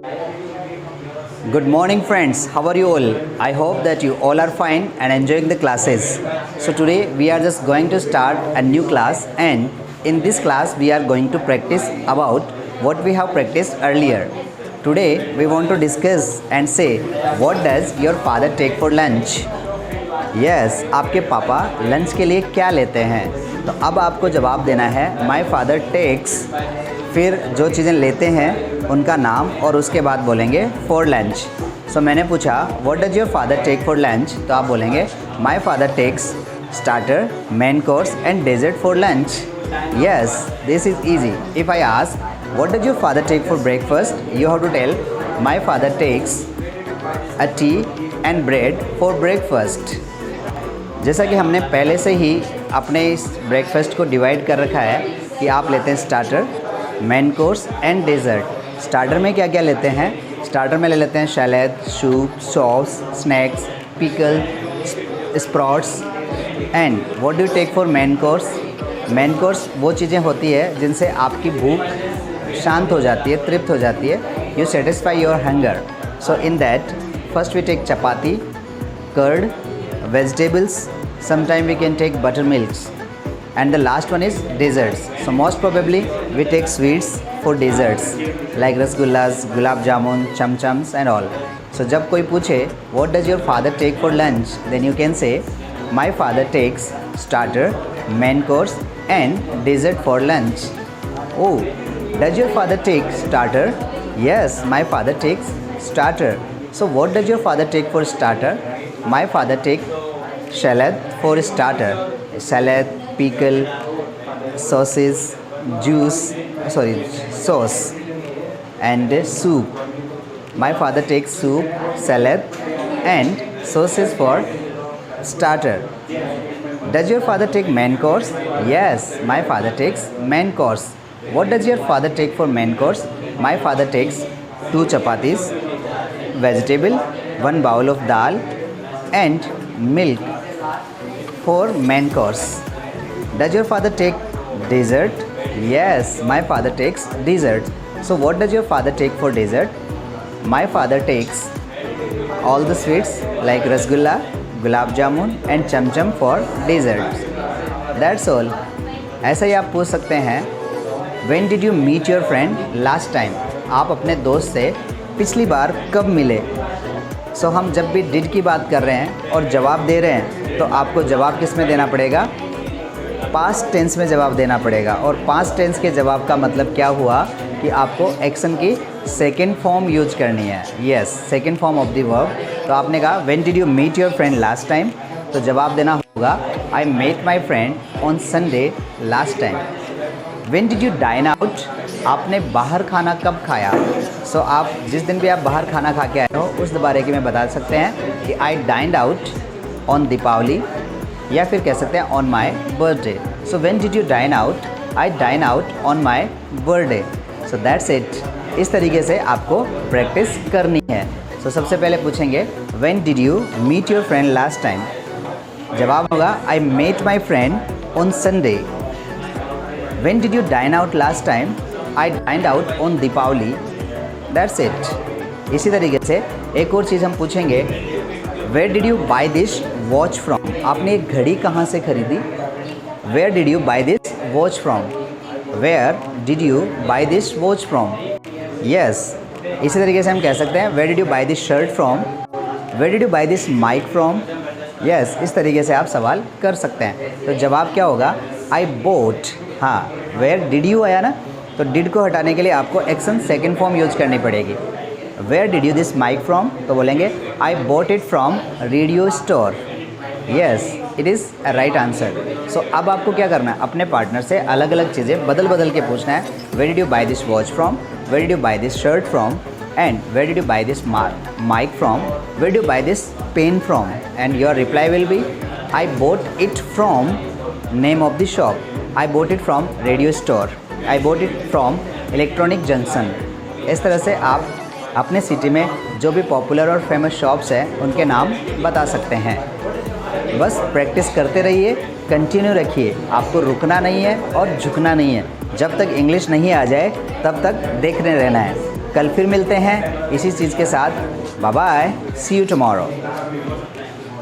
Good morning friends, how are you all? I hope that you all are fine and enjoying the classes. So today we are just going to start a new class, and in this class we are going to practice about what we have practiced earlier. Today we want to discuss and say, what does your father take for lunch? Yes, आपके पापा lunch के लिए क्या लेते हैं? तो अब आपको जवाब देना है माई फादर टेक्स, फिर जो चीज़ें लेते हैं उनका नाम और उसके बाद बोलेंगे फॉर लंच। सो मैंने पूछा what does your father take for lunch, तो आप बोलेंगे my father takes starter, main course and dessert for lunch. Yes, this is easy. If I ask what does your father take for breakfast, you have to tell my father takes a tea and bread for breakfast. जैसा कि हमने पहले से ही अपने इस breakfast को divide कर रखा है कि आप लेते हैं starter, main course and dessert. Starter में क्या क्या लेते हैं? स्टार्टर में ले लेते हैं salad, soup, sauce, snacks, pickle, sprouts. And what do you take for main course? Main course वो चीज़ें होती है जिनसे आपकी भूख शांत हो जाती है, तृप्त हो जाती है। You satisfy your hunger. So in that first we take chapati, curd, vegetables, sometime we can take buttermilks, and the last one is desserts. So most probably we take sweets for desserts like rasgullas, gulab jamun, cham chams and all. So जब कोई पूछे what does your father take for lunch, then you can say my father takes starter, main course and dessert for lunch. Oh, does your father take starter? Yes, my father takes starter. So what does your father take for starter? My father take salad for starter. Salad, pickle, sauces, sauce and soup. My father takes soup, salad and sauces for starter. Does your father take main course? Yes, my father takes main course. What does your father take for main course? My father takes 2 chapatis, vegetable, 1 bowl of dal and milk for main course. Does your father take dessert? Yes, my father takes dessert. So what does your father take for dessert? My father takes all the sweets like rasgulla, gulab jamun and cham cham for dessert. That's all. ऐसा ही आप पूछ सकते हैं When did you meet your friend last time? आप अपने दोस्त से पिछली बार कब मिले? सो हम जब भी डिड की बात कर रहे हैं और जवाब दे रहे हैं तो आपको जवाब किस में देना पड़ेगा? पास्ट टेंस में जवाब देना पड़ेगा। और पास्ट टेंस के जवाब का मतलब क्या हुआ कि आपको एक्शन की सेकेंड फॉर्म यूज करनी है। Yes, second form of the verb. तो आपने कहा when did you meet your friend last time, तो जवाब देना होगा I met my friend on Sunday last time. When did you dine out, आपने बाहर खाना कब खाया? सो आप जिस दिन भी आप बाहर खाना खा के आए हो उस बारे में बता सकते हैं कि I dined out on Deepavali, या फिर कह सकते हैं on my birthday. So when did you dine out? I dine out on my birthday. So that's it. इस तरीके से आपको प्रैक्टिस करनी है। सो सबसे पहले पूछेंगे when did you meet your friend last time? जवाब होगा I met my friend on Sunday. When did you dine out last time? I dined out on Deepavali. That's it. इसी तरीके से एक और चीज़ हम पूछेंगे Where did you buy this watch from? आपने एक घड़ी कहाँ से खरीदी? Where did you buy this watch from? Where did you buy this watch from? Yes. इसी तरीके से हम कह सकते हैं Where did you buy this shirt from? Where did you buy this mic from? Yes. इस तरीके से आप सवाल कर सकते हैं। तो जवाब क्या होगा? I bought। हाँ, वेयर डिड यू आया ना, तो डिड को हटाने के लिए आपको एक्शन सेकेंड फॉर्म यूज करनी पड़ेगी। Where did you this mic from, तो बोलेंगे I bought it from radio store. Yes, it is a right answer. So अब आपको क्या करना है, अपने पार्टनर से अलग अलग चीज़ें बदल बदल के पूछना है। Where did you buy this watch from, where did you buy this shirt from and where did you buy this mic from, where did you buy this pen from, and your reply will be I bought it from name of the shop, I bought it from radio store, I bought it from electronic junction। इस तरह से आप अपने city में जो भी popular और famous shops हैं उनके नाम बता सकते हैं। बस प्रैक्टिस करते रहिए, कंटिन्यू रखिए, आपको रुकना नहीं है और झुकना नहीं है। जब तक इंग्लिश नहीं आ जाए तब तक देखने रहना है। कल फिर मिलते हैं इसी चीज़ के साथ। Bye bye, see you tomorrow.